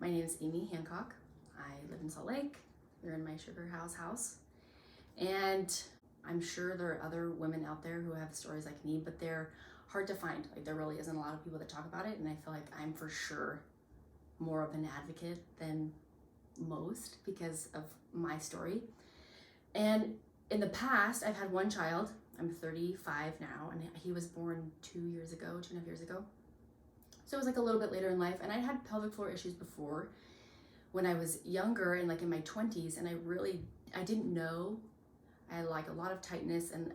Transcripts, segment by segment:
My name is Amy Hancock. I live in Salt Lake. We're in my sugar house. And I'm sure there are other women out there who have stories like me, but they're hard to find. Like, there really isn't a lot of people that talk about it, and I feel like I'm for sure more of an advocate than most because of my story. And in the past, I've had one child. I'm 35 now, and he was born 2.5 years ago. So it was like a little bit later in life, and I had pelvic floor issues before when I was younger and like in my 20s, and I didn't know. I had like a lot of tightness and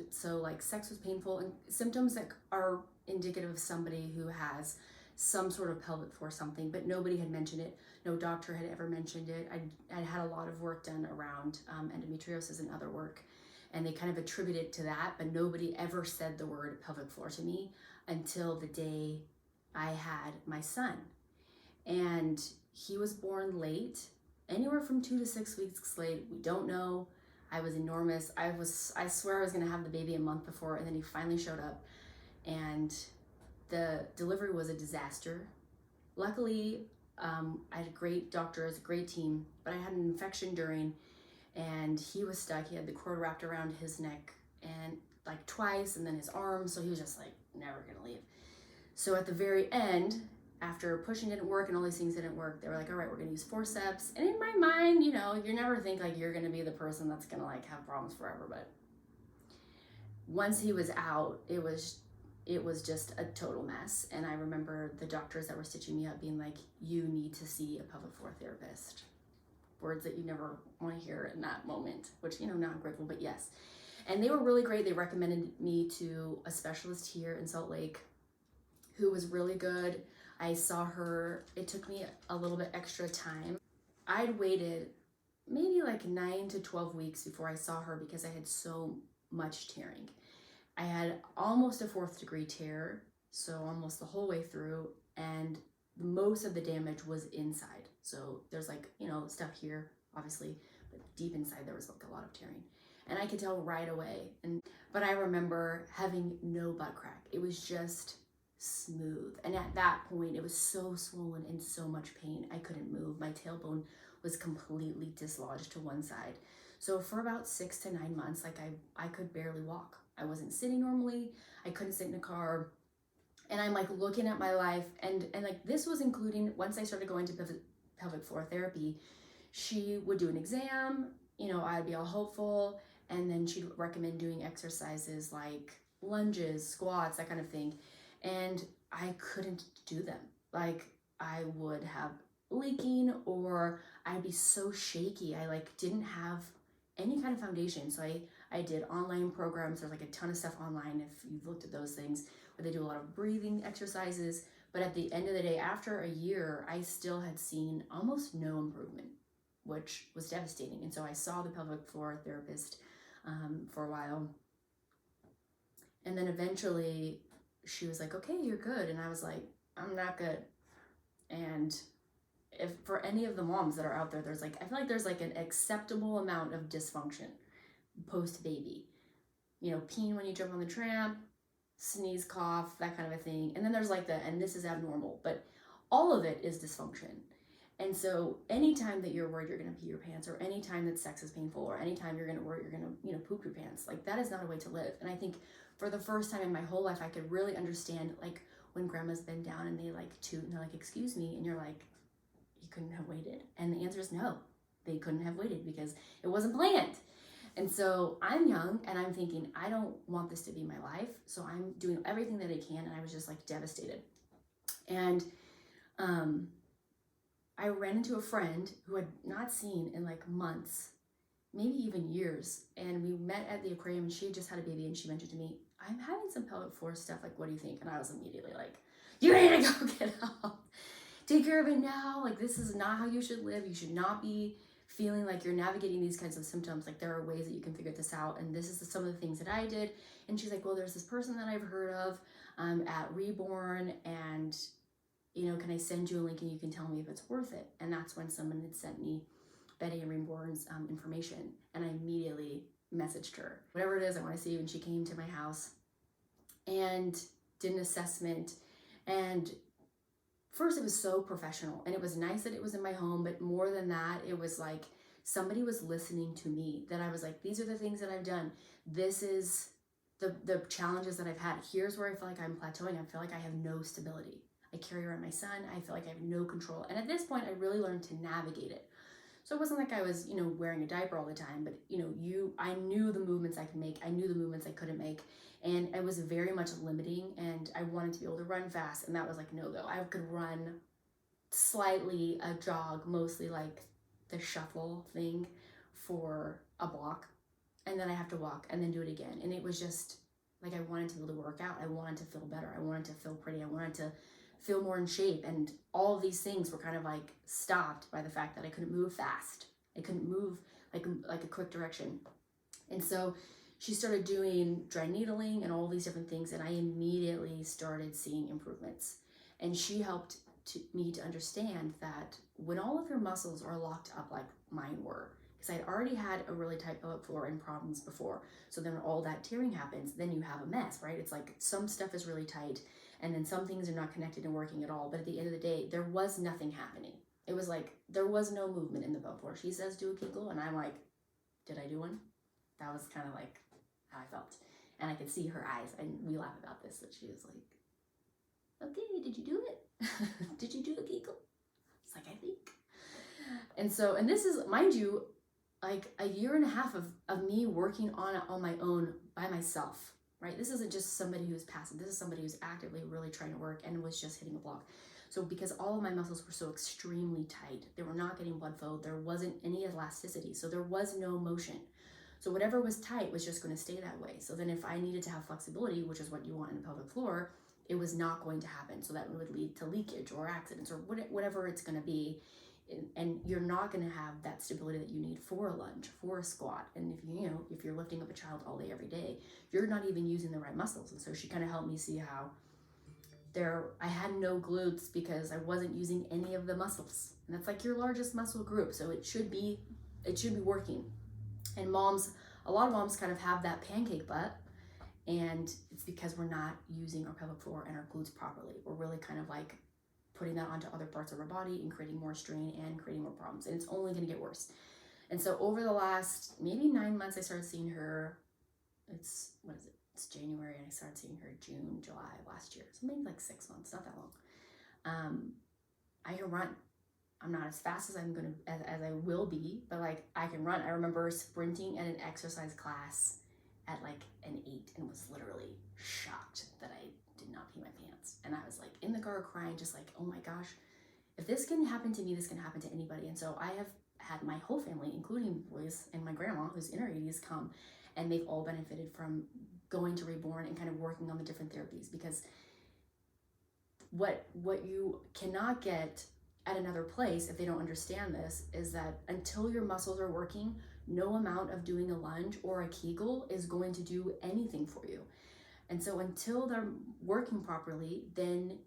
so like sex was painful and symptoms that are indicative of somebody who has some sort of pelvic floor something, but nobody had mentioned it. No doctor had ever mentioned it. I'd had a lot of work done around endometriosis and other work, and they kind of attribute it to that, but nobody ever said the word pelvic floor to me until the day I had my son. And he was born late, anywhere from 2 to 6 weeks late. We don't know. I was enormous. I swear I was gonna have the baby a month before, and then he finally showed up, and the delivery was a disaster. Luckily, I had great doctors, a great team, but I had an infection during, and he was stuck. He had the cord wrapped around his neck and like twice, and then his arm, so he was just like never gonna leave. So at the very end, after pushing didn't work and all these things didn't work, they were like, all right, we're gonna use forceps. And in my mind, you never think like you're gonna be the person that's gonna like have problems forever. But once he was out, it was just a total mess. And I remember the doctors that were stitching me up being like, you need to see a pelvic floor therapist. Words that you never want to hear in that moment, which, now I'm grateful, but yes. And they were really great. They recommended me to a specialist here in Salt Lake who was really good. I saw her. It took me a little bit extra time. I'd waited maybe like 9 to 12 weeks before I saw her because I had so much tearing. I had almost a 4th degree tear, so almost the whole way through, and most of the damage was inside. So there's like, stuff here, obviously, but deep inside there was like a lot of tearing. And I could tell right away. But I remember having no butt crack. It was just smooth. And at that point, it was so swollen and so much pain. I couldn't move. My tailbone was completely dislodged to one side. So for about 6 to 9 months, like I could barely walk. I wasn't sitting normally. I couldn't sit in a car. And I'm like looking at my life, and like this was including, once I started going to pelvic floor therapy, she would do an exam, I'd be all hopeful, and then she'd recommend doing exercises like lunges, squats, that kind of thing. And I couldn't do them. Like, I would have leaking, or I'd be so shaky. I like didn't have any kind of foundation. So I did online programs. There's like a ton of stuff online if you've looked at those things, where they do a lot of breathing exercises. But at the end of the day, after a year, I still had seen almost no improvement, which was devastating. And so I saw the pelvic floor therapist for a while. And then eventually she was like, okay, you're good. And I was like, I'm not good. And if for any of the moms that are out there, I feel like there's like an acceptable amount of dysfunction post-baby. Peeing when you jump on the tramp, sneeze, cough, that kind of a thing. And then there's like and this is abnormal, but all of it is dysfunction. And so anytime that you're worried you're gonna pee your pants, or anytime that sex is painful, or anytime you're gonna worry you're gonna poop your pants, like that is not a way to live. And I think for the first time in my whole life, I could really understand like when grandma's bend down and they like toot and they're like, excuse me, and you're like, you couldn't have waited. And the answer is no, they couldn't have waited because it wasn't planned. And so I'm young and I'm thinking, I don't want this to be my life. So I'm doing everything that I can. And I was just like devastated. And I ran into a friend who had not seen in like months, maybe even years. And we met at the aquarium, and she had just had a baby, and she mentioned to me, I'm having some pelvic floor stuff. Like, what do you think? And I was immediately like, you need to go get help. Take care of it now. Like, this is not how you should live. You should not be feeling like you're navigating these kinds of symptoms. Like, there are ways that you can figure this out. And this is some of the things that I did. And she's like, well, there's this person that I've heard of at Reborn, and can I send you a link and you can tell me if it's worth it? And that's when someone had sent me Betty and Reborn's information, and I immediately messaged her. Whatever it is, I want to see you. And she came to my house and did an assessment. And first it was so professional, and it was nice that it was in my home, but more than that, it was like somebody was listening to me, that I was like, these are the things that I've done. This is the challenges that I've had. Here's where I feel like I'm plateauing. I feel like I have no stability. I carry around my son. I feel like I have no control. And at this point, I really learned to navigate it. So it wasn't like I was, wearing a diaper all the time, but I knew the movements I could make. I knew the movements I couldn't make. And it was very much limiting, and I wanted to be able to run fast. And that was like, no go. I could run slightly, a jog, mostly like the shuffle thing for a block. And then I have to walk and then do it again. And it was just like, I wanted to be able to work out. I wanted to feel better. I wanted to feel pretty. I wanted to feel more in shape. And all of these things were kind of like stopped by the fact that I couldn't move fast. I couldn't move like a quick direction. And so she started doing dry needling and all these different things. And I immediately started seeing improvements. And she helped me to understand that when all of your muscles are locked up like mine were, because I'd already had a really tight pelvic floor and problems before. So then all that tearing happens, then you have a mess, right? It's like some stuff is really tight, and then some things are not connected and working at all. But at the end of the day, there was nothing happening. It was like, there was no movement in the pelvic floor. She says, do a Kegel, and I'm like, did I do one? That was kind of like how I felt. And I could see her eyes, and we laugh about this, that she was like, okay, did you do it? Did you do a Kegel? It's like, I think. And this is, mind you, like a year and a half of me working on it on my own by myself, right? This isn't just somebody who's passive. This is somebody who's actively really trying to work and was just hitting a block. So because all of my muscles were so extremely tight, they were not getting blood flow. There wasn't any elasticity. So there was no motion. So whatever was tight was just going to stay that way. So then if I needed to have flexibility, which is what you want in the pelvic floor, it was not going to happen. So that would lead to leakage or accidents or whatever it's going to be. And you're not going to have that stability that you need for a lunge, for a squat. And if you're lifting up a child all day, every day, you're not even using the right muscles. And so she kind of helped me see how I had no glutes because I wasn't using any of the muscles. And that's like your largest muscle group. So it should be working. And a lot of moms kind of have that pancake butt. And it's because we're not using our pelvic floor and our glutes properly. We're really kind of like putting that onto other parts of our body and creating more strain and creating more problems. And it's only going to get worse. And so over the last maybe 9 months, I started seeing her. It's January, and I started seeing her June, July last year. So maybe like 6 months, not that long. I can run. I'm not as fast as as I will be, but like I can run. I remember sprinting at an exercise class at like an 8 and was literally shocked that I did not pee my pants. And I was like in the car crying, just like, oh my gosh, if this can happen to me, this can happen to anybody. And so I have had my whole family, including boys and my grandma, who's in her 80s, come, and they've all benefited from going to Reborn and kind of working on the different therapies. Because what you cannot get at another place, if they don't understand this, is that until your muscles are working, no amount of doing a lunge or a Kegel is going to do anything for you. And so until they're working properly, then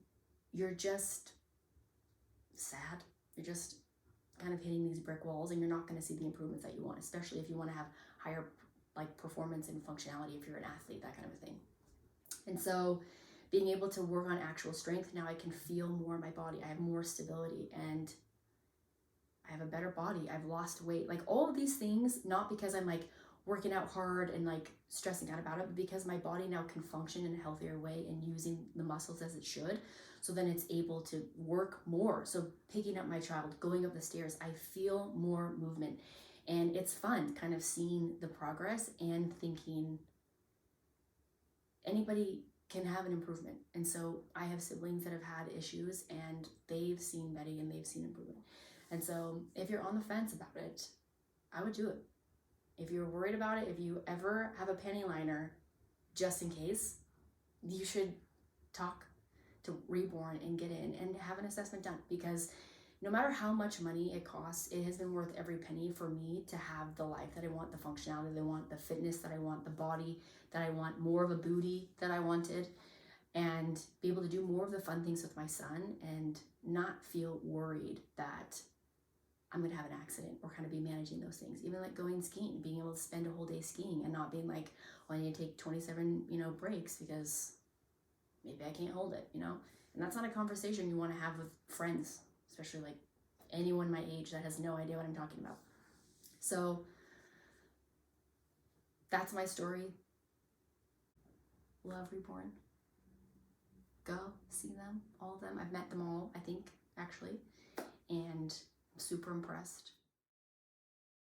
you're just sad. You're just kind of hitting these brick walls, and you're not going to see the improvements that you want, especially if you want to have higher like performance and functionality, if you're an athlete, that kind of a thing. And so being able to work on actual strength, now I can feel more in my body. I have more stability, and I have a better body. I've lost weight. Like all of these things, not because I'm like working out hard and like stressing out about it, but because my body now can function in a healthier way and using the muscles as it should. So then it's able to work more. So picking up my child, going up the stairs, I feel more movement. And it's fun kind of seeing the progress and thinking anybody can have an improvement. And so I have siblings that have had issues, and they've seen Betty and they've seen improvement. And so if you're on the fence about it, I would do it. If you're worried about it, if you ever have a panty liner, just in case, you should talk to Reborn and get in and have an assessment done. Because no matter how much money it costs, it has been worth every penny for me to have the life that I want, the functionality that I want, the fitness that I want, the body that I want, more of a booty that I wanted, and be able to do more of the fun things with my son and not feel worried that I'm going to have an accident or kind of be managing those things. Even like going skiing, being able to spend a whole day skiing and not being like, well, I need to take 27, breaks because maybe I can't hold it, you know? And that's not a conversation you want to have with friends, especially like anyone my age that has no idea what I'm talking about. So that's my story. Love Reborn. Go see them, all of them. I've met them all, I think, actually, and I'm super impressed.